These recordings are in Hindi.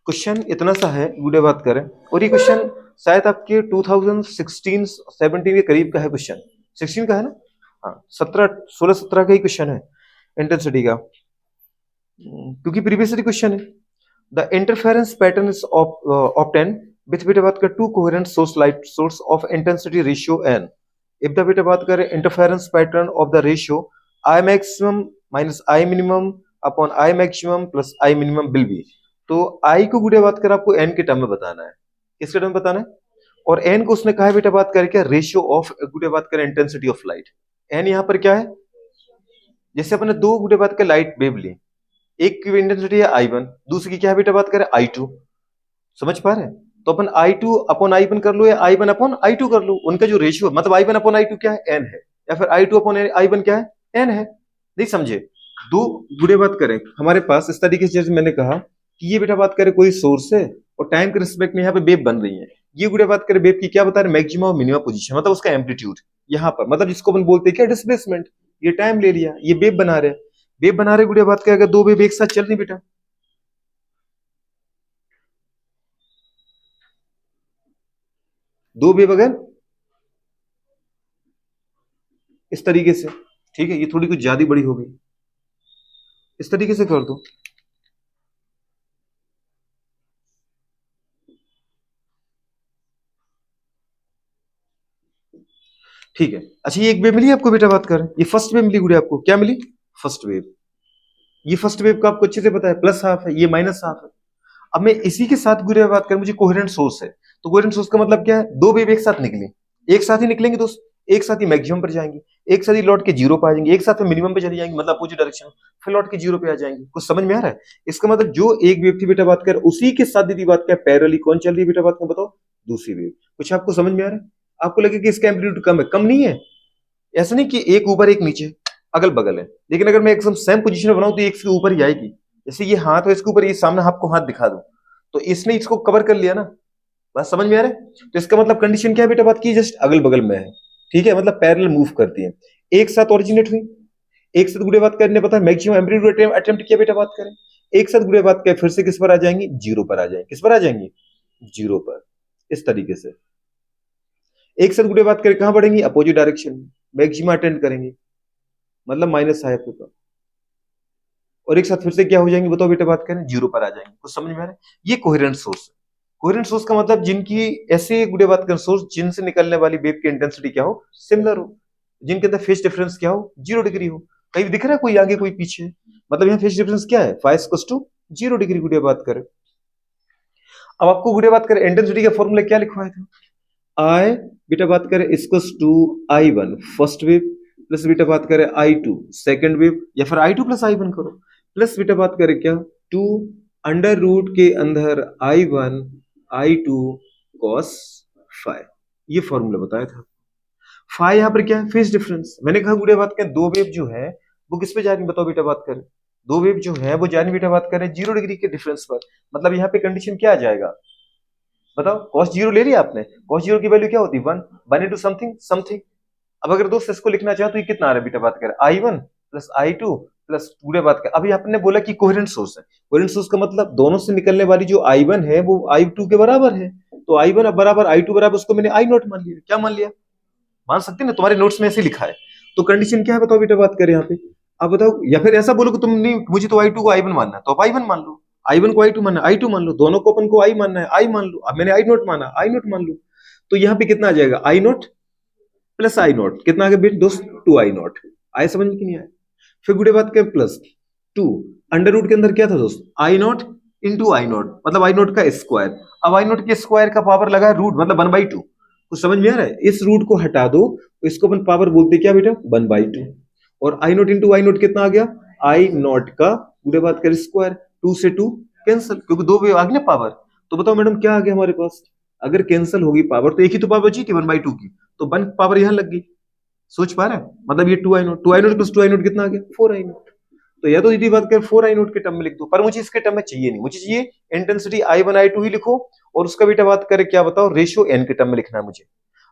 क्वेश्चन इतना सा है, वीडियो बात करें। और ये क्वेश्चन शायद आपके 2016-17 के करीब का है क्वेश्चन। 16 का है ना? हाँ, 16-17 का ही क्वेश्चन है इंटेंसिटी का। क्योंकि प्रीवियस क्वेश्चन है। The interference pattern is obtain with बेटा बात कर two coherent source light source of intensity ratio n. If the बेटा बात करें interference pattern of the ratio I maximum minus I minimum upon I maximum plus I minimum will be. तो आई को गुड़े बात कर आपको एन के टर्म में बताना है। किसके टर्म में बताना है? और एन को उसने कहा है बेटा बात करें क्या, रेशियो ऑफ गुड़े बात करें इंटेंसिटी ऑफ लाइट। एन यहाँ पर क्या है? जैसे अपने दो गुड़े बात कर लाइट वेव ली, एक की इंटेंसिटी है I1, दूसरी की क्या है बेटा बात करें I2। समझ पा रहे हैं? तो अपन I2 अपॉन I1 कर लो या I1 अपॉन I2 कर लो। उनका जो रेशियो मतलब I1 अपॉन I2 क्या है? n है। या फिर I2 अपॉन I1 क्या है? n है। नहीं समझे? दो गुड़े बात करें हमारे पास इस तरीके से, जैसे मैंने कहा कि ये बेटा बात करें कोई सोर्स है और टाइम के रिस्पेक्ट में यहाँ पे वेव बन रही है। ये गुड़े बात करें वेव की क्या बता रहे? मैक्सिमम और मिनिमम पोजीशन, मतलब उसका एम्पलीट्यूड यहाँ पर, मतलब जिसको अपन बोलते हैं क्या, डिस्प्लेसमेंट। ये टाइम ले लिया, ये वेव बना रहे। वेव बना रहे गुड़िया बात करें, अगर दो वेव एक साथ चल रही बेटा, दो वेव अगर इस तरीके से, ठीक है, ये थोड़ी कुछ ज्यादा बड़ी हो गई, इस तरीके से कर दो। ठीक है, अच्छा ये एक वेव मिली आपको बेटा बात करें, ये फर्स्ट वेव मिली गुड़िया आपको। क्या मिली? First wave. ये फर्स्ट वेव का आपको अच्छे से पता है, प्लस हाफ है, ये माइनस हाफ है। अब मैं इसी के साथ गुड़िया बात करें, मुझे कोहेरेंट सोर्स है, तो कोहेरेंट सोर्स का मतलब क्या है? दो वेव एक साथ निकली, एक साथ ही निकलेंगे दोस्त, एक साथ ही मैक्सिमम पर जाएंगे, एक साथ ही लौट के जीरो पे आ जाएंगे, एक साथ में मिनिमम पे चली जाएंगे, मतलब अपोजिट डायरेक्शन, फिर लौट के जीरो पे आ जाएंगे। कुछ समझ में आ रहा है? इसका मतलब जो एक वेव थी बेटा बात कर, उसी के साथ दीदी बात कर पैरेलली कौन चल रही है बेटा बात कर, बताओ? दूसरी वेव। कुछ आपको समझ में आ रहा है? आपको लगे कि इसका एम्पलीट्यूड कम है, कम नहीं है। ऐसा नहीं कि एक ऊपर एक नीचे, अगल बगल है। लेकिन अगर मैं एकदम सेम पोजीशन में बनाऊं तो एक इसके ऊपर ही आएगी। जैसे ये हाथ है, इसके ऊपर ये सामने आपको हाथ दिखा दूं तो इसने इसको कवर कर लिया ना। बात समझ में आ रहा है? तो इसका मतलब कंडीशन क्या है बेटा बात की, जस्ट अगल बगल में है। ठीक है, मतलब पैरेलल मूव करती है, एक साथ ओरिजिनेट हुई, एक साथ गुड़े बात करने पता है मैक्सिमम एम्पलीट्यूड अटेम्प्ट किया बेटा बात करें, एक साथ गुड़े बात कर फिर से किस पर आ जाएंगी? जीरो पर आ जाएंगे। किस पर आ जाएंगी? जीरो पर। इस तरीके से एक साथ गुड़े बात करें कहां बढ़ेंगी? अपोजिट डायरेक्शन में, मैक्सिमम अटेंड करेंगे, मतलब माइनस हाफ होगा। और एक साथ फिर से क्या हो जाएंगे बताओ बेटा बात करें? जीरो पर आ जाएंगे। कुछ समझ में आ रहा है? ये कोहेरेंट सोर्स है। कोहेरेंट सोर्स का मतलब जिनकी ऐसे गुड़े बात करें सोर्स जिनसे निकलने वाली वेव की इंटेंसिटी क्या हो? सिमिलर हो, जिनके अंदर फेज डिफरेंस क्या हो? 0 डिग्री हो। कहीं दिख रहा है कोई आगे कोई पीछे? मतलब यहाँ फेज डिफरेंस क्या है? फाइव 0 डिग्री गुड़े बात करें। अब आपको गुड़े बात करें इंटेंसिटी का फॉर्मूला क्या लिखवाया था? आई बेटा बात करें equals to I1 first wave plus बेटा बात करें I2 सेकंड वेव, या फिर I2 प्लस I1 करो, प्लस बेटा बात करें क्या, टू अंडर रूट के अंदर I1 I2 cos फाइव। ये फॉर्मूला बताया था। फाइव यहाँ पर क्या है? Phase difference. मैंने कहा गुड़े बात करें दो वेव जो है वो किस पे जा रही है बताओ बेटा बात करें? दो वेव जो है वो जा रही बेटा बात करें 0 डिग्री के डिफरेंस पर। मतलब यहाँ पे कंडीशन क्या आ जाएगा बताओ? कॉस जीरो ले लिया आपने, कॉस जीरो की वैल्यू क्या होती है? One, one into something something. अब अगर दोस्त इसको लिखना चाहे तो ये कितना आ रहा है बेटा बात करें? I1 प्लस I2 प्लस पूरे बात कर। अभी आपने बोला कि कोहेरेंट सोर्स है, कोहेरेंट सोर्स का मतलब दोनों से निकलने वाली जो I1 है वो I2 के बराबर है। तो I1 बराबर I2 बराबर, उसको मैंने I नोट मान लिया। क्या मान लिया? मान सकते हैं ना, तुम्हारे नोट्स में ऐसे लिखा है। तो कंडीशन क्या है बताओ बेटा बात करें यहाँ पे? अब बताओ, या फिर ऐसा बोलो कि तुम नहीं, मुझे तो I2 को I1 मानना है, तो आप I1 मान लो। I1 को I2 मानना है, I2 मान लो। दोनों को अपन को I मानना है, I मान लो। अब मैंने I नोट माना, I नोट मान लो। तो यहाँ पे कितना आ जाएगा? I note plus I note, कितना आ गया बेट दोस्त? 2I note. आए समझ में कि नहीं आया? फिर गुड़े बात करें प्लस टू अंडर रूट के अंदर क्या था दोस्त? I note into I note, मतलब I नोट का स्क्वायर। अब I नोट के स्क्वायर का पावर लगा है रूट, मतलब 1/2। कुछ समझ में आ रहा है? इस रूट को हटा दो, इसको अपन पावर बोलते हैं क्या बेटा? 1/2। और I note into I note कितना आ गया? I नोट का पूरे बात करें स्क्वायर, 2 से 2 कैंसिल, क्योंकि दो आ गई ना पावर। तो बताओ मैडम क्या आ गया हमारे पास? अगर कैंसिल होगी पावर तो एक ही तो पावर बची थी 1/2 की, तो 1 पावर यहां लग गई। सोच पा रहा है? मतलब ये 2I note plus 2I note कितना आ गया? 4I note. तो या तो सीधी बात कर 4I नोट के टर्म में लिख दो, पर मुझे इसके टर्म में चाहिए नहीं, मुझे चाहिए इंटेंसिटी I1 I2 ही लिखो, और उसका बेटा बात करे क्या बताओ? रेशियो n के टर्म में लिखना है मुझे।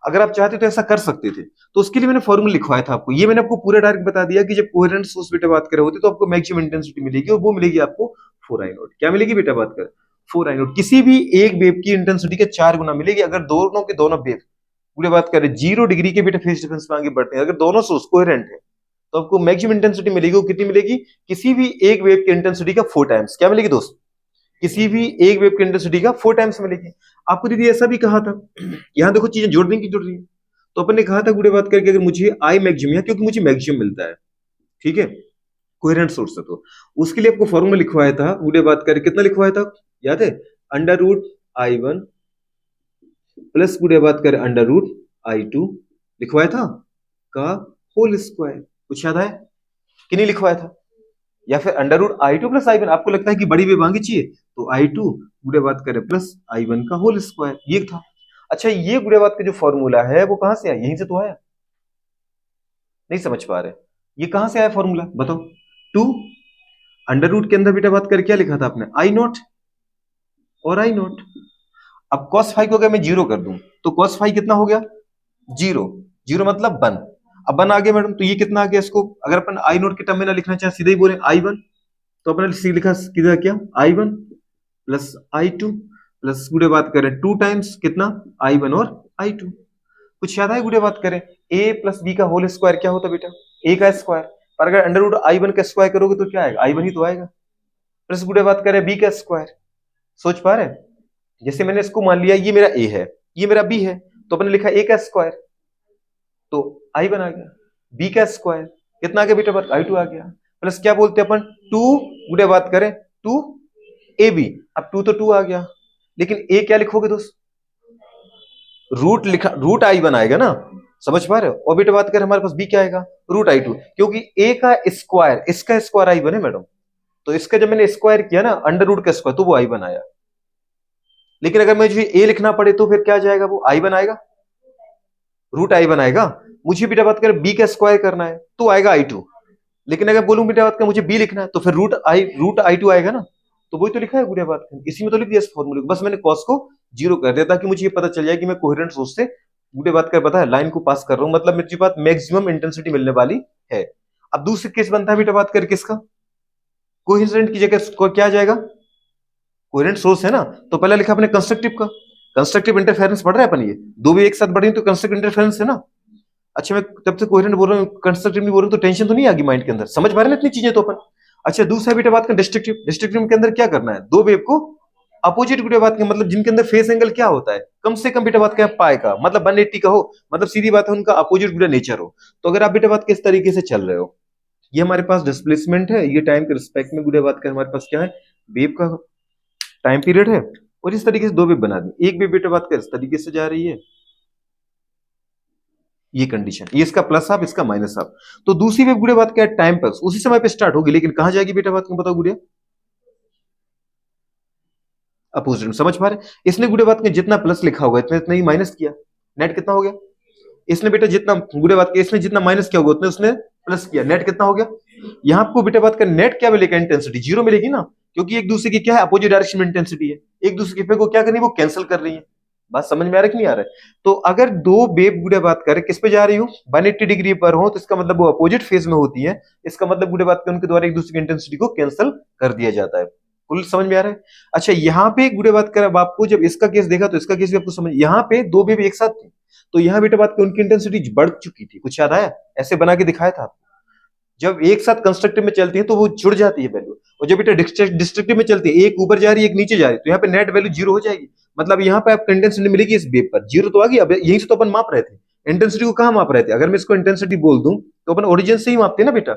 अगर आप चाहते तो ऐसा कर सकते थे, तो उसके लिए मैंने फॉर्मूला लिखवाया था आपको। ये मैंने आपको पूरा डायरेक्ट बता दिया कि जब कोहेरेंट सोर्स बेटा बात कर रहे होते तो आपको मैक्सिमम इंटेंसिटी मिलेगी, और वो मिलेगी आपको 4I नोट। क्या मिलेगी बेटा बात कर? 4 आई नॉट। किसी भी एक वेव की इंटेंसिटी के 4 गुना मिलेगी अगर दोनों के दोनों वेव, पूरी बात करें 0 डिग्री के बेटा फेज डिफरेंस में आगे बढ़ते हैं, अगर दोनों सोर्स कोहेरेंट है तो आपको मैक्सिमम इंटेंसिटी मिलेगी। वो कितनी मिलेगी? किसी भी एक वेव की इंटेंसिटी का 4 टाइम्स। क्या मिलेगी दोस्त? किसी भी एक वेव की इंटेंसिटी का 4 टाइम्स मिलेगी। आपको दीदी ऐसा भी कहा था, यहां देखो चीजें जोड़ने की जुड़ रही है। तो अपन ने कहा था गुड़े बात करके, अगर मुझे आई मैक्सिमम है, क्योंकि मुझे मैक्सिमम मिलता है, ठीक है, कोहेरेंट सोर्स है, तो उसके लिए आपको फॉर्मूला लिखवाया था गुड़े बात करके, कितना लिखवाया था याद है? Under root I one plus गुड़े बात करें अंडर रूट आई टू लिखवाया था का होल स्क्वायर। कुछ याद है कि नहीं लिखवाया था? या फिर under root I two plus I one, आपको लगता है कि बड़ी वेव मांगी चाहिए तो आई टू गुड़े बात करें प्लस आई वन का होल स्क्वायर, ये था। अच्छा, ये गुड़े बात का जो फॉर्मूला है वो कहां से आया? यहीं से तो आया। नहीं समझ पा रहे? ये कहां से आया फॉर्मूला बताओ? टू अंडर रूट के अंदर बेटा बात कर क्या लिखा था आपने? आई नॉट और आई नॉट। अब cos फाइव को अगर मैं जीरो कर दूं तो cos फाइव कितना हो गया? जीरो। जीरो मतलब वन। अब वन आ गया मैडम, तो ये कितना आ गया? इसको अगर अपन आई नॉट के टर्म में ना लिखना चाहे, सीधे ही बोले आई वन, तो अपन ने लिखा किधर क्या? आई one plus I two plus गुड़े बात करें टू टाइम्स कितना? आई वन और आई टू। कुछ याद है गुड़े बात करें? ए प्लस बी का होल स्क्वायर क्या होता बेटा? ए का स्क्वायर। पर अगर अंडर रूट आई वन का स्क्वायर करोगे तो क्या आएगा? आई वन ही तो आएगा। प्लस गुड़े बात करें बी का स्क्वायर। सोच पा रहे? जैसे मैंने इसको मान लिया ये मेरा ए है, ये मेरा बी है, तो अपने लिखा ए का स्क्वायर, तो आई वन आ गया। बी का स्क्वायर कितना आ गया बेटा? बात आई टू आ गया। प्लस क्या बोलते हैं अपन? टू गुड़े बात करें टू ए बी। अब टू तो टू आ गया, लेकिन ए क्या लिखोगे दोस्त? रूट लिखा, रूट आई वन आएगा ना, समझ पा रहे हो? और बेटा बात करें हमारे पास बी क्या आएगा? रूट आई टू, क्योंकि ए का स्क्वायर, इसका स्क्वायर आई वन है मैडम, तो इसका जब मैंने स्क्वायर किया ना अंडर रूट का स्क्वायर, तो वो आई वन आया। लेकिन अगर मुझे ए लिखना पड़े तो फिर क्या जाएगा? वो आई वन आएगा, रूट आई वन आएगा। मुझे बेटा बात करें बी का स्क्वायर करना है तो आएगा आई टू। लेकिन अगर बोलूं बेटा बात करें मुझे बी लिखना है तो फिर रूट आई टू आएगा ना, तो वही तो लिखा है बेटा बात करें, इसी में तो लिख दिया इस फॉर्मूले को। बस मैंने कॉस को जीरो कर दिया ताकि मुझे ये पता चल जाए कि मैं कोहेरेंट सोर्स से गुडे बात कर पता है लाइन को पास कर रहा हूं, मतलब मेरी बात मैक्सिमम इंटेंसिटी मिलने वाली है। अब दूसरी केस बनता है बेटा बात कर किसका? कोहेरेंट की जगह क्या आ जाएगा? कोहेरेंट सोर्स है ना, तो पहले लिखा अपने कंस्ट्रक्टिव का। कंस्ट्रक्टिव इंटरफेरेंस पढ़ रहे हैं अपन, ये दो भी एक साथ बढ़ी तो कंस्ट्रक्टिव इंटरफेरेंस है ना। अच्छा, मैं तब से कोहेरेंट बोल रहा हूँ, कंस्ट्रक्टिव नहीं बोल रहा हूँ, तो टेंशन तो नहीं आ गई माइंड के अंदर? समझ पा रहे हैं इतनी चीजें तो अपन। अच्छा, दूसरा बेटा बात कर डिस्ट्रक्टिव। डिस्ट्रक्टिव के अंदर क्या करना है? दो वेव को अपोजिट बेटा बात का मतलब जिनके अंदर फेस एंगल क्या होता है? कम से कम बेटा बात का पाई का मतलब 180 का हो, मतलब सीधी बात है उनका अपोजिट बेटा नेचर हो। तो अगर आप बेटा बात किस तरीके से चल रहे हो, ये हमारे पास डिस्प्लेसमेंट है, ये टाइम के रिस्पेक्ट में गुड़े बात कर हमारे पास क्या है? वेव का टाइम पीरियड है, और इस तरीके से दो वेव बना दी। एक वेव बेटा बात कर इस तरीके से जा रही है, ये कंडीशन, ये इसका प्लस हाफ इसका माइनस हाफ। तो दूसरी वेव गुड़े बात क्या है? टाइम पर उसी समय पे स्टार्ट होगी, लेकिन कहां जाएगी बेटा बात को बताओ गुड़िया? अपोजिट में। समझ पा रहे? इसने गुड़े बात के जितना प्लस लिखा होगा इतना इतना ही माइनस किया, नेट कितना हो गया? इसने बेटा जितना गुड़े बात के इसने जितना माइनस किया होगा उतने उसने प्लस किया, नेट कितना हो गया? यहाँ आपको बेटा बात का नेट क्या मिलेगा? इंटेंसिटी जीरो मिलेगी ना, क्योंकि एक दूसरे की क्या है? अपोजिट डायरेक्शन में इंटेंसिटी है, एक दूसरे के को क्या करनी है? वो कैंसिल कर रही है। बात समझ में आ रहा है कि नहीं आ रहा है? तो अगर दो वेव गुड़े बात करें किस पे जा रही हो? 180 डिग्री पर हो, तो इसका मतलब वो अपोजिट फेज में होती है, इसका मतलब गुड़े बात करें उनके द्वारा एक दूसरे की इंटेंसिटी को कैंसिल कर दिया जाता है। कुल समझ में आ रहा है? अच्छा, यहाँ पे गुड़े बात करें अब आपको जब इसका केस देखा तो इसका केस भी आपको समझ, यहाँ पे दो वेव एक साथ थी, तो यहाँ बेटा बात करें उनकी इंटेंसिटी बढ़ चुकी थी। कुछ याद आया? ऐसे बना के दिखाया था आपको। जब एक साथ कंस्ट्रक्टिव में चलती है तो वो जुड़ जाती है वैल्यू, और जब बेटा डिस्ट्रक्टिव में चलती है, एक ऊपर जा रही है एक नीचे जा रही है, तो यहाँ पे नेट वैल्यू जीरो हो जाएगी। मतलब यहाँ पे आपको इंटेंसिटी मिलेगी इस वेव पर जीरो तो आ गई। अब यहीं से तो अपन माप रहे थे इंटेंसिटी को, कहाँ माप रहे थे? अगर मैं इसको इंटेंसिटी बोल दूं तो अपन ओरिजिन से ही मापते हैं ना बेटा,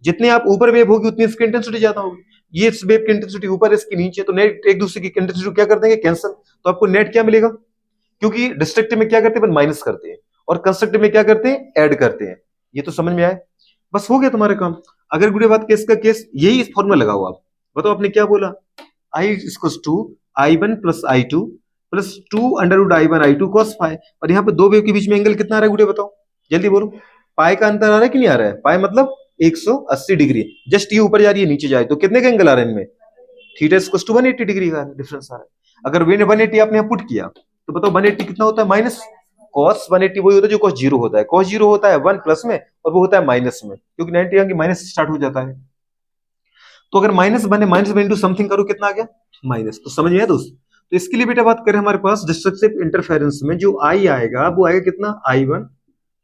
जितने आप ऊपर वेव होगी उतनी इसकी इंटेंसिटी ज्यादा होगी। ये इस वेव की इंटेंसिटी ऊपर, इसकी नीचे, तो नेट एक दूसरे की इंटेंसिटी क्या कर देंगे? कैंसिल। तो आपको नेट क्या मिलेगा? क्योंकि डिस्ट्रक्टिव में क्या करते हैं? माइनस करते हैं, और कंस्ट्रक्टिव में क्या करते हैं? ऐड करते हैं। ये तो समझ में आया? बस हो गया तुम्हारा काम। अगर गुड़े बात केस का केस यही फॉर्मूला लगाओ आप, बताओ आपने क्या बोला? I equals to I one plus I two plus two under root I one I two cos phi. और यहाँ पे दो वेव के बीच में एंगल कितना आ रहा है गुड़े बताओ जल्दी बोलो? पाई का अंतर आ रहा है कि नहीं आ रहा है? पाई मतलब 180 डिग्री। जस्ट ये ऊपर जा रही है नीचे जा रही है, तो कितने का एंगल आ रहा है इनमें? थीटा इक्वल्स टू 180 डिग्री का डिफरेंस आ रहा है। अगर वे 180 आपने यहाँ पुट किया तो बताओ 180 कितना होता है? माइनस कॉस 180 वही होता है जो कॉस जीरो होता है। कॉस जीरो होता है 1 प्लस में, और वो होता है माइनस में, क्योंकि 90 यहाँ की माइनस स्टार्ट हो जाता है। तो अगर माइनस बने, माइनस बने इंटू समथिंग करो, कितना आ गया माइनस। तो समझ में आया दोस्त। तो इसके लिए बेटा बात करें हमारे पास डिस्ट्रक्टिव इंटरफेरेंस में जो आई आएगा वो आएगा कितना I1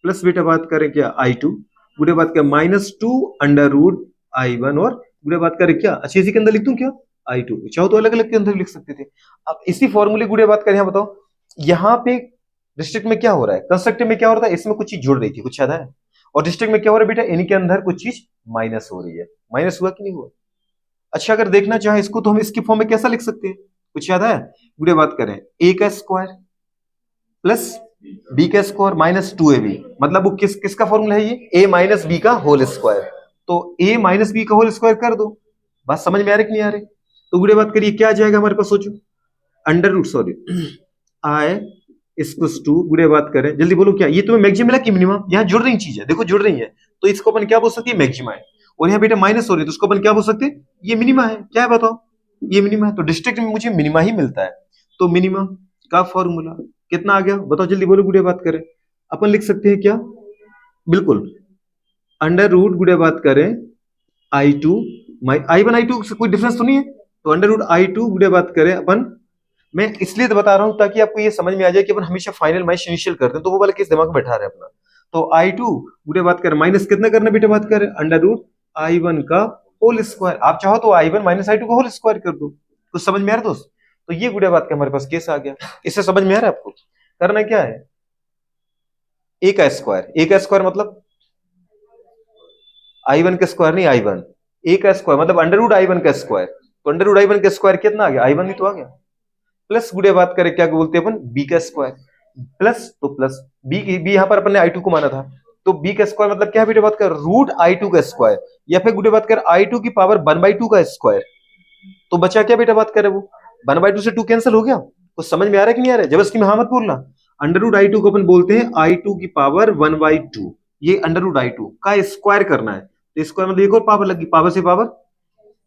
प्लस बेटा बात करें क्या I2, बुरे बात करें -2 √I1 और बुरे बात करें क्या, अच्छा इसी के अंदर लिख दूं क्या I2, चाहो तो अलग अलग के अंदर लिख सकते थे। अब इसी फॉर्मूले बुरे बात करें, यहाँ बताओ यहाँ पे डिस्ट्रिक्ट में क्या हो रहा है, कंस्ट्रक्टिव में क्या हो रहा है, इसमें कुछ चीज जुड़ रही थी, कुछ याद है, और डिस्ट्रिक्ट में क्या हो रहा है बेटा, इनके अंदर कुछ चीज माइनस हो रही है, माइनस हुआ कि नहीं हुआ। अच्छा अगर देखना चाहे इसको तो हम इसकी फॉर्म में कैसा लिख सकते हैं, कुछ याद है, बुरे बात करें a का स्क्वायर प्लस b का स्क्वायर माइनस 2ab, मतलब वो किसका फॉर्मूला है ये, a माइनस बी का होल स्क्वायर। तो a माइनस बी का होल स्क्वायर कर दो, बात समझ में आ रही कि नहीं आ रही। तो बुरे बात करिए क्या आ जाएगा हमारे पास, सोचो अंडर रूट सॉरी आई इसकुस टू, बुरे बात करें जल्दी बोलो क्या, ये तुम्हें मैक्सिमम मिला कि मिनिमम, यहाँ जुड़ रही चीज है, देखो जुड़ रही है, तो इसको अपन क्या बोल सकते हैं मैक्सिमा है, और यहाँ बेटा माइनस हो रही है तो उसको अपन क्या बोल सकते हैं ये मिनिमा है, क्या है बताओ ये मिनिमा है। तो डिस्ट्रिक्ट में मुझे मिनिमा ही मिलता है, तो मिनिमा का फॉर्मूला कितना आ गया बताओ जल्दी बोलो, गुड़िया बात करें अपन लिख सकते हैं क्या, बिल्कुल अंडर रूट गुड़िया बात करें I2 I1 I2 से कोई डिफरेंस तो नहीं है, तो अंडर रूट I2 गुड़िया बात करें अपन, मैं इसलिए तो बता रहा हूं ताकि आपको ये समझ में आ जाए कि अपन हमेशा फाइनल माइनस इनिशियल करते हैं, तो वो वाला केस दिमाग में बैठा रहे अपना। तो I2 गुड़िया बात करें माइनस कितना करना बेटा बात करें अंडर रूट I1 का होल स्क्वायर, आप चाहो तो I1 माइनस I2 का होल स्क्वायर कर दो, तो समझ में आ रहा दोस्त। तो ये गुड़िया बात का हमारे पास केस आ गया, इससे समझ में आ रहा है आपको करना क्या है, a का स्क्वायर मतलब I1 का स्क्वायर नहीं I1, a का स्क्वायर मतलब अंडर रूट I1 का स्क्वायर, तो अंडर रूट I1 का स्क्वायर कितना आ गया I1 ही तो आ गया, प्लस गुड़े बात करें क्या बोलते हैं अपन b का स्क्वायर, प्लस तो प्लस b यहां पर अपन ने I2 को माना था, तो b का स्क्वायर मतलब क्या है बेटे बात कर रूट I2 का स्क्वायर, या फिर गुड़े बात कर I2 की पावर 1/2 का स्क्वायर, तो बचा क्या बेटा बात करे वो 1/2 से 2 कैंसिल हो गया, तो समझ में आ रहा है कि नहीं आ रहा है, जबरदस्ती में हाँ मत बोलना। अंडर रूट I2 को अपन बोलते हैं I2 की पावर 1/2, ये अंडर रूट I2 का स्क्वायर करना है, तो स्क्वायर मतलब एक और पावर लगी, पावर से पावर,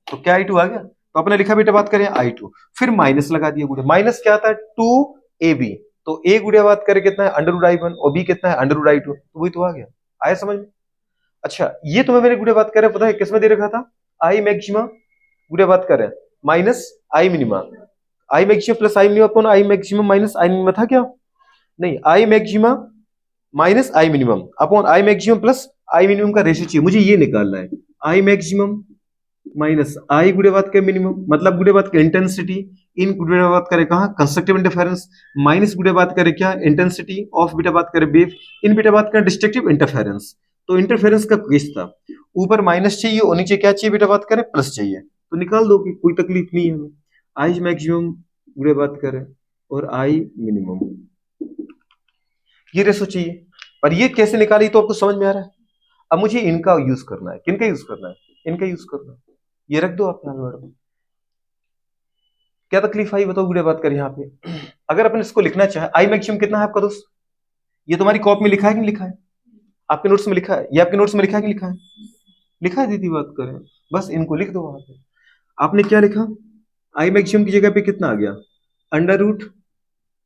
तो क्या I2 आ गया, तो अपने लिखा बेटा बात करें I2, फिर माइनस लगा दिया गुड़े, माइनस क्या आता है 2ab, तो a गुड़े बात करें कितना है अंडर रूट I1 और b कितना है अंडर रूट I2, तो वही तो आ गया, आया समझ में। अच्छा ये तुम्हें मैंने गुड़े बात करें पता है किसमें दे रखा था, आई मैक्सिमा गुड़े बात करें minus I minima, I maximum plus I minimum upon I maximum minus I minimum था क्या, नहीं I maxima minus I minimum upon I maximum plus I minimum का रेशियो चाहिए मुझे, ये निकालना है आई मैक्सिमम माइनस आई गुड़े बात के मिनिमम, मतलब गुड़े बात के इंटेंसिटी इन गुड़े बात करे कहा कंस्ट्रक्टिव इंटरफेरेंस, माइनस गुड़े बात करे क्या इंटेंसिटी ऑफ बीटा बात करे वेव इन बीटा बात करे डिस्ट्रक्टिव इंटरफेरेंस, तो इंटरफेरेंस का केस था, ऊपर माइनस चाहिए और नीचे क्या चाहिए बेटा बात करें प्लस चाहिए, तो निकाल दो कि कोई तकलीफ नहीं है हमें, आई मैक्सिमम गुड़े बात करें और आई मिनिमम ये रेशो चाहिए, पर ये कैसे निकाली तो आपको समझ में आ रहा है। अब मुझे इनका यूज करना है, किनका यूज करना है, इनका यूज करना है, ये रख दो आप यहाँ मैडम, क्या तकलीफ आई बताओ गुड़े बात कर यहाँ पे। अगर अपन इसको लिखना चाहे आई मैक्सिमम कितना है आपका दोस्त, ये तुम्हारी कॉपी में लिखा है कि नहीं लिखा है, आपके नोट्स में लिखा है, ये आपके नोट्स में लिखा है कि लिखा है, लिखा है दीदी बात करें, बस इनको लिख दो वहां पे, आपने क्या लिखा आई मैक्सिमम की जगह पे कितना आ गया अंडर रूट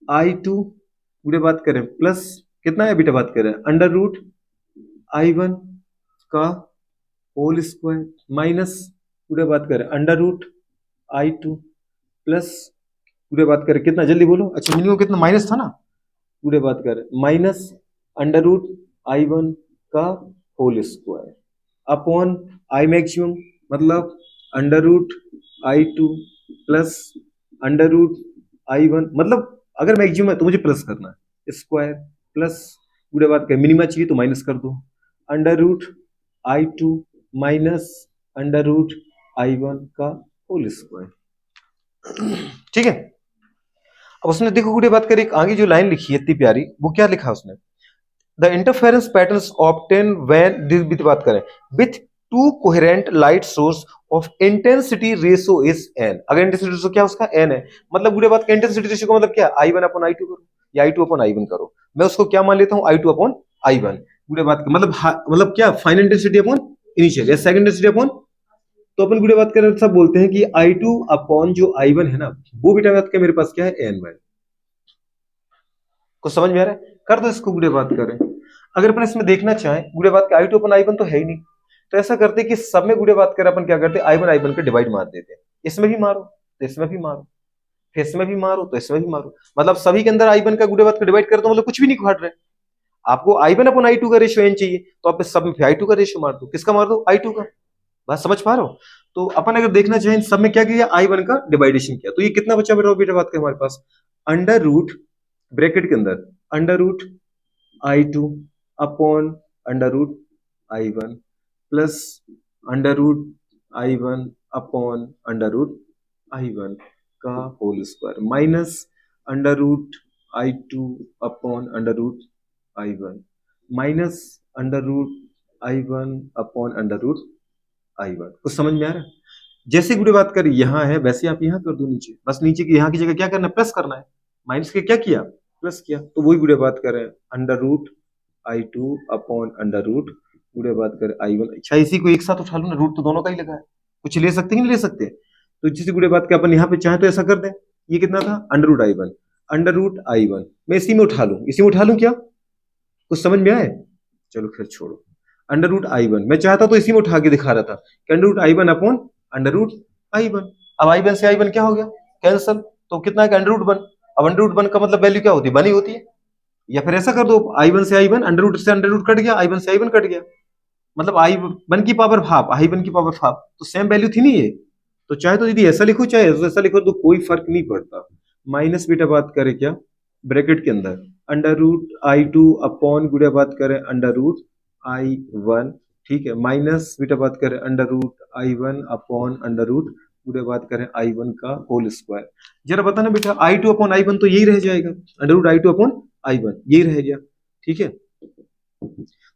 I2 गुड़े बात करें प्लस कितना है बेटा बात करें अंडर रूट I1 का होल स्क्वायर माइनस पूरे बात करें अंडर रूट I2 प्लस पूरे बात करें कितना जल्दी बोलो, अच्छा मिनिमम कितना माइनस था ना, पूरे बात करें माइनस अंडर रूट I1 का whole square upon I maximum मतलब under root I2 plus under root I1, मतलब अगर मैक्सिमम है तो मुझे प्लस करना है स्क्वायर प्लस पूरे बात करें मिनिमा चाहिए तो माइनस कर दो under root I2 minus under root I1 का होल स्क्वायर, ठीक है। अब उसने देखो गुड़े बात करी आगे जो लाइन लिखी है इतनी प्यारी, वो क्या लिखा है उसने, the interference patterns obtain when this बात करें with to coherent light source of intensity ratio is n, अगर इंटेंसिटी रेशो क्या उसका n है, मतलब गुड़े बात का इंटेंसिटी रेशो का मतलब क्या I1 अपॉन I2 करो या I2 अपॉन I1 करो, मैं उसको क्या मान लेता हूं I2 अपॉन I1, गुड़े बात का मतलब क्या फाइनल इंटेंसिटी अपॉन इनिशियल या सेकंड इंटेंसिटी अपॉन, तो अपन गुड़े बात करें सब बोलते हैं कि I2 अपॉन जो I1 है ना वो बेटा बात का मेरे पास क्या है n है, को समझ में आ रहा है, कर दो इसको गुड़े बात करें। अगर अपन इसमें देखना चाहें गुड़े बात का I2 अपॉन I1 तो है ही नहीं, तो ऐसा करते कि सब में गुड़े बात कर अपन क्या करते, I1 का डिवाइड मार देते, इसमें भी मारो तो इसमें भी मारो, फिर इसमें भी मारो तो इसमें भी मारो, मतलब सभी के अंदर I1 का गुड़े बात का डिवाइड कर दो, मतलब कुछ भी नहीं घट रहे। आपको I1 अपन I2 का रेशियो n चाहिए, तो आप सब में I2 का रेशियो मार दो, किसका मार दो, I2 का। बात समझ पा रहे हो? तो अपन अगर देखना चाहें सब में क्या किया, I1 का डिवाइडेशन किया, तो ये कितना बचा बेटा बात कर हमारे पास, अंडर रूट ब्रैकेट के अंदर under root I2 upon under root I1 plus under root I1 upon under root I1 का whole square minus under root I2 upon under root I1 minus under root I1 upon under root I1। कुछ समझ में आ रहा है? जैसे गुड़े बात करें यहाँ है वैसे आप यहाँ कर दो नीचे, बस नीचे की यहाँ की जगह क्या करना है, प्लस करना है, माइनस के क्या किया, प्लस किया, तो वही गुड़े बात करें under root I2 upon under root गुड़े बात करें I1। अच्छा इसी को एक साथ उठा लो ना, रूट तो दोनों का ही लगा है, कुछ ले सकते नहीं ले सकते, तो जिस गुड़े बात के अपन यहाँ पे चाहे तो ऐसा कर दें, ये कितना था अंडर रूट I1 मैं इसी में उठा लूं, इसी में उठा लूं, क्या कुछ समझ में आए? चलो फिर छोड़ो, अंडर रूट I1 मैं चाहता तो इसी में उठा के दिखा रहा था कि under root I1 upon under root I1। अब I1 से I1 क्या हो गया, कैंसल, तो कितना है अंडर रूट 1। अब अंडर रूट 1 का मतलब वैल्यू क्या होती है, 1 ही होती है, या फिर ऐसा कर दो I1 से I1 अंडर रूट से अंडर रूट कट गया, I1 से I1 कट गया, मतलब I1 की पावर हाफ I1 की पावर हाफ, तो सेम वैल्यू थी नहीं ये, तो चाहे तो दीदी ऐसा लिखो चाहे ऐसा लिखो तो कोई फर्क नहीं पड़ता। माइनस बेटा बात करें क्या ब्रैकेट के अंदर अंडर रूट I2 अपॉन गुड़ा बात करें अंडर रूट I1, ठीक है, माइनस बेटा बात करें under root I1 upon under root गुड़ा बात करें I1 का होल स्क्वायर। जरा बताना बेटा I2 अपॉन I1 तो यही रह जाएगा, under root I2 upon I1 यही रह गया, ठीक है।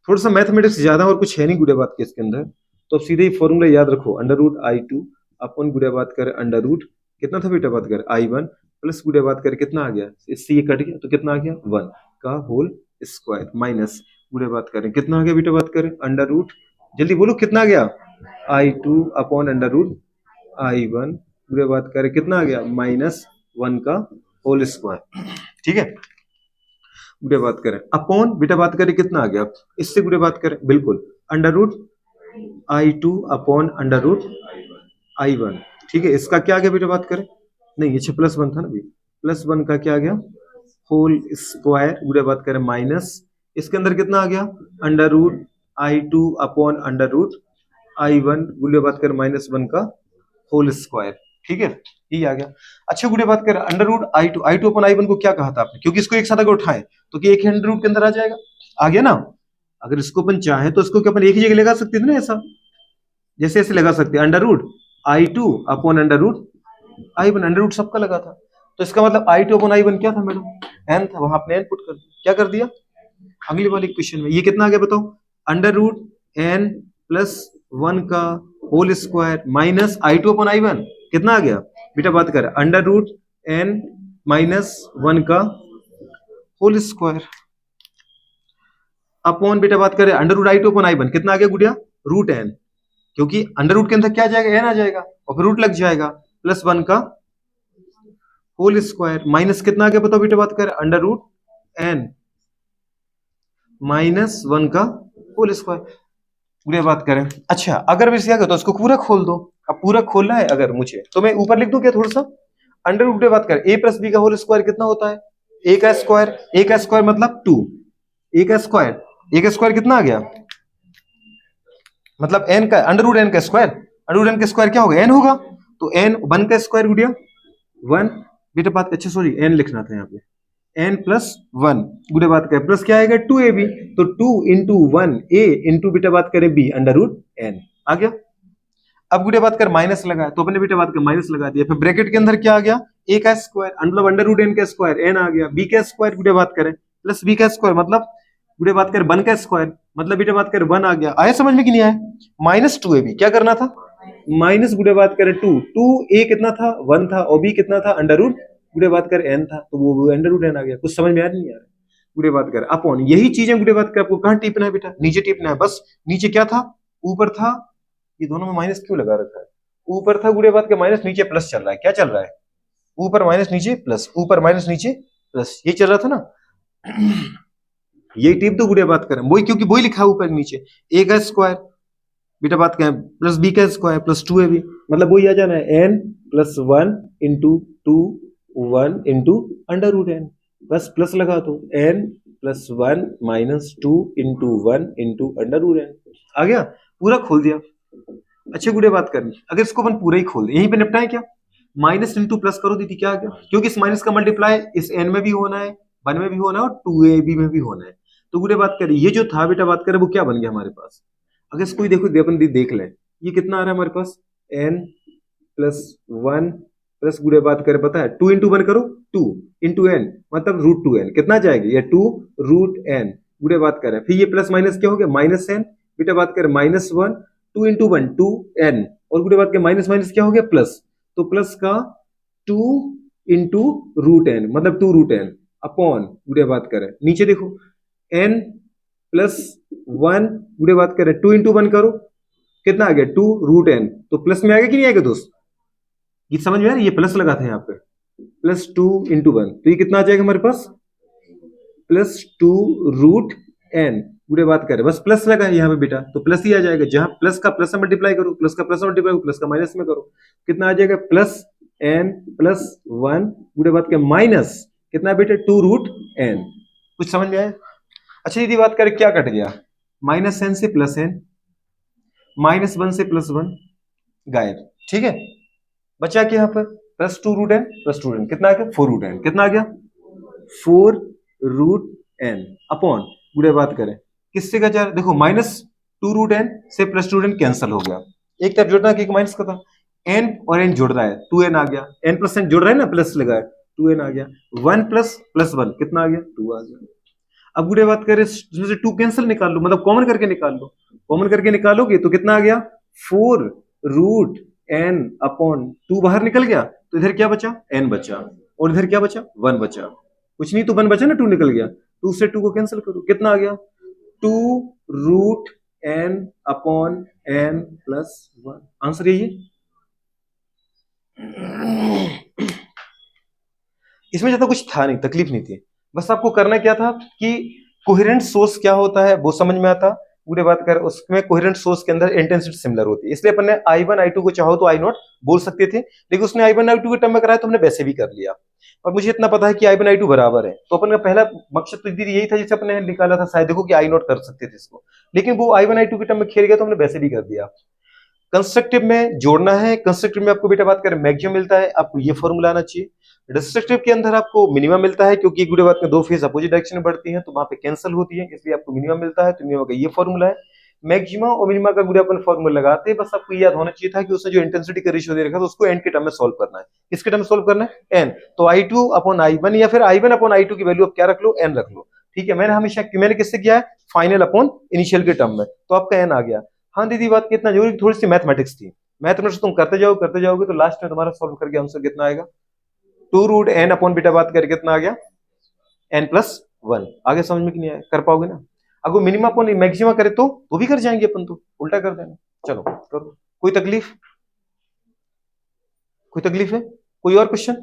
थोड़ा सा मैथमेटिक्स ज्यादा और कुछ है नहीं गुड़े बात के इसके अंदर, तो अब सीधे ही फॉर्मूला याद रखो, अंडर रूट I2 अपन गुड़े बात करें अंडर रूट कितना था बेटा बात करें I1 प्लस गुड़े बात करें कितना आ गया, इससे ये कट गया तो कितना आ गया 1 का होल स्क्वायर माइनस गुड़े बात करें कितना आ गया बेटा बात करें अंडर रूट, जल्दी बोलो कितना आ गया I2 upon under root I1 गुड़े बात करें कितना आ गया माइनस 1 का होल स्क्वायर, ठीक है। गुड़े बात करें अपॉन बेटा बात करें कितना आ गया, इससे गुड़े बात करें बिल्कुल under root I2 upon under root I1, ठीक है, इसका क्या आ गया बेटा बात करें, नहीं ये प्लस 1 था ना भी, प्लस 1 का क्या आ गया होल स्क्वायर गुड़े बात करें माइनस इसके अंदर कितना आ गया under root I2 upon under root I1 गुड़े बात करें माइनस 1 का होल स्क्वायर, ठीक है, ये आ गया। अच्छा गुड़े बात करें under root I2 upon I1 को क्या कहा था आपने, क्योंकि इसको एक साथ अगर उठाएं तो कि एक अंडर रूट के अंदर आ जाएगा, आ गया ना। अगर इसको अपन चाहे तो इसको क्या अपन एक ही जगह लगा सकते थे ना, ऐसा जैसे ऐसे लगा सकते हैं under root I2 upon under root I1, under root सबका लगा था, तो इसका मतलब I2 अपॉन I1 क्या था मैडम, n था, वहां आपने n पुट कर दिया, क्या कर दिया अगली वाली क्वेश्चन में, ये कितना आ गया बताओ अंडर रूट n प्लस 1 का whole square minus I2 upon I1 कितना आ गया बेटा बात कर अंडर रूट n माइनस 1 का होल स्क्वायर अपॉन बेटा बात करें under root I2 upon I1 कितना आ गया गुड़िया रूट n, क्योंकि अंडर रूट के अंदर क्या आ जाएगा n आ जाएगा और फिर रूट लग जाएगा प्लस 1 का होल स्क्वायर माइनस कितना आ गया बताओ बेटा बात करें अंडर रूट n माइनस 1 का होल स्क्वायर गुड़िया बात करें। अच्छा अगर वैसे क्या तो इसको पूरा खोल दो, अब पूरा खोलना है अगर मुझे तो मैं ऊपर लिख दूं क्या थोड़ा सा, अंडर रूट बात करें a प्लस बी का होल स्क्वायर कितना होता है a का स्क्वायर मतलब 2, a का स्क्वायर कितना आ गया मतलब n का अंडर रूट n का स्क्वायर, अंडर रूट n का स्क्वायर क्या होगा n होगा, तो n 1 का स्क्वायर गुड़िया 1 बेटा बात, अच्छा सॉरी n लिखना था यहाँ पे n प्लस 1 गुड़े बात करें प्लस क्या आएगा 2ab, तो 2 इंटू 1 a इंटू बेटा बात करें b अंडर रूट n आ गया। अब गुड़े बात कर माइनस लगाया तो अपने बेटा बात कर माइनस लगा दिया, फिर ब्रैकेट के अंदर क्या आ गया a का स्क्वायर मतलब अंडर रूट n का स्क्वायर n आ गया, b का स्क्वायर गुड़े बात करें प्लस b का स्क्वायर मतलब गुड़े बात कर 1 का स्क्वायर मतलब बेटा बात कर 1 आ गया, आया समझ में कि नहीं आया, माइनस 2ab क्या करना था माइनस गुड़े बात करें 2 a कितना था 1 था और b कितना था अंडर रूट गुड़े बात कर n था, तो वो अंडर रूट n आ गया, कुछ समझ में आ नहीं आ रहा गुड़े बात कर अपॉन, यही चीजें गुड़े बात कर आपको कहां टिपना है बेटा नीचे टिपना है, बस नीचे क्या था ऊपर था, ये दोनों में माइनस क्यों लगा रखा है, ऊपर था गुड़े बात के माइनस नीचे प्लस चल रहा है, क्या चल रहा है ऊपर माइनस नीचे प्लस ऊपर माइनस नीचे प्लस, ये चल रहा था ना। यही टिप दो गुड़े बात करें वही, क्योंकि वही लिखा है ऊपर नीचे a का स्क्वायर बेटा बात क्या है, प्लस बी का स्क्वायर प्लस 2 है भी, मतलब वही आ जाना है n plus 1 into 2 1 into under root N, बस प्लस लगा दो n plus 1 minus 2 into 1 into under root N, आ गया, पूरा खोल दिया। अच्छे गुड़े बात करनी, अगर इसको अपन पूरा ही खोल दे, यहीं पे निपटाए क्या, माइनस इंटू प्लस करो दीदी, क्या आ गया, क्योंकि इस माइनस का मल्टीप्लाई इस n में भी होना है, 1 में भी होना है और 2ab में भी होना है, तो गुड़े बात करें, ये जो था बेटा बात करें वो क्या बन गया हमारे पास, अगर इसको ही देखो अपन देख लें, ये कितना आ रहा है हमारे पास, n प्लस 1 प्लस गुड़े बात करें पता है 2 इंटू 1 करो 2 इंटू एन, मतलब रूट 2n, कितना आ जाएगा ये 2 रूट n, गुड़े बात करें, फिर ये प्लस माइनस क्या हो गया माइनस n, बेटा बात करें माइनस 1 2 इंटू 1 2n, और गुड़े बात करें माइनस माइनस क्या हो गया प्लस, तो प्लस का 2 इंटू रूट एन, मतलब 2 रूट एन अपॉन, गुड़े बात करें नीचे देखो n प्लस 1, गुड़े बात करें 2 इंटू 1 करो, कितना आ गया 2 रूट एन, तो प्लस में आ गया कि नहीं आएगा दोस्त, ये समझ में आ रहा है, ये प्लस लगा था यहाँ पे, प्लस 2 इंटू 1, तो ये कितना आ जाएगा हमारे पास प्लस 2 रूट एन, गुड़े बात करें बस प्लस लगा है यहाँ पे बेटा, तो प्लस ही आ जाएगा, जहां प्लस का प्लस से मल्टीप्लाई करो, प्लस का प्लस मल्टीप्लाई करो, प्लस का माइनस में करो, कितना आ जाएगा प्लस एन प्लस 1, गुड़े बात करें माइनस कितना बेटा 2 रूट एन, कुछ समझ में आया। अच्छा यदि बात करें क्या कट गया, माइनस एन से प्लस एन, माइनस 1 से प्लस 1 गायब, ठीक है, बचा क्या यहाँ पर plus 2 root n plus 2 n, कितना आ गया 4 रूट एन, कितना आ गया 4 रूट एन अपॉन, गुड़े बात करें किससे का जा रहा है, देखो माइनस 2 रूट एन से प्लस 2 एन कैंसिल हो गया, एक तरफ जोड़ना कि माइनस का था, एन और एन जुड़ रहा है 2n आ गया, एन प्लस एन जुड़ रहा है ना, प्लस लगा है 2n आ गया, 1 प्लस प्लस 1 कितना आ गया 2 आ गया। अब गुड़े बात करें इसमें से 2 कैंसिल निकाल लो, मतलब कॉमन करके निकाल लो, कॉमन करके निकालोगे तो कितना आ गया 4 रूट एन अपॉन 2 बाहर निकल गया, तो इधर क्या बचा n बचा, और इधर क्या बचा 1 बचा, कुछ नहीं तो 1 बचा ना, 2 निकल गया, 2 से 2 को कैंसिल करो, कितना आ गया 2 root n upon n plus 1, answer यही है। इसमें ज्यादा कुछ था नहीं, तकलीफ नहीं थी, बस आपको करना क्या था कि कोहेरेंट सोर्स क्या होता है वो समझ में आता, पूरे बात कर, उसमें कोहेरेंट सोर्स के अंदर इंटेंसिटी सिमिलर होती है, इसलिए अपन ने I1 I2 को चाहो तो I0 बोल सकते थे, लेकिन उसने I1 I2 के टर्म में कराया तो हमने वैसे भी कर लिया, और मुझे इतना पता है कि I1 I2 बराबर है, तो अपन का पहला मकसद तो यही था जिसे अपने निकाला था, शायद देखो कि I0 कर सकते थे इसको, लेकिन वो I1 I2 के टर्म में खेल गया तो हमने वैसे भी कर दिया। कंस्ट्रक्टिव में जोड़ना है, कंस्ट्रक्टिव में आपको बेटा बात करें मैक्सिमम मिलता है, आपको ये फॉर्मूला आना चाहिए, डिस्ट्रक्टिव के अंदर आपको मिनिमम मिलता है, क्योंकि गुड़े बात में दो फेज अपोजिट डायरेक्शन में बढ़ती हैं तो वहां पे कैंसिल होती है, इसलिए आपको मिनिमम मिलता है, तो मिनिमम का ये फॉर्मूला है। मैक्सिमम और मिनिमम का गुड़े अपन फॉर्मूला लगाते हैं, बस आपको याद होना चाहिए था कि उसने जो इंटेंसिटी का रेशियो दे रखा है तो उसको एन के टर्म में सॉल्व करना है, किसके टर्म में सॉल्व करना है एन, तो I2 अपॉन I1 या फिर I1 अपॉन I2 की वैल्यू आप क्या रख लो एन रख लो, ठीक है, मैंने किससे किया है फाइनल अपॉन इनिशियल के टर्म में, तो आपका एन आ गया। हाँ दीदी बात कितना जरूरी, थोड़ी सी मैथमेटिक्स थी, मैथमेटिक्स तुम करते जाओगे तो लास्ट में तुम्हारा सॉल्व करके आंसर कितना आएगा 2 रूट एन अपॉन बेटा बात करके कितना आ गया एन प्लस 1, आगे समझ में कि नहीं आया, कर पाओगे ना, अगर मिनिमम अपॉन मैक्सिमम करे तो वो भी कर जाएंगे अपन, तो उल्टा कर देना, चलो करो, कोई तकलीफ, कोई तकलीफ है, कोई और क्वेश्चन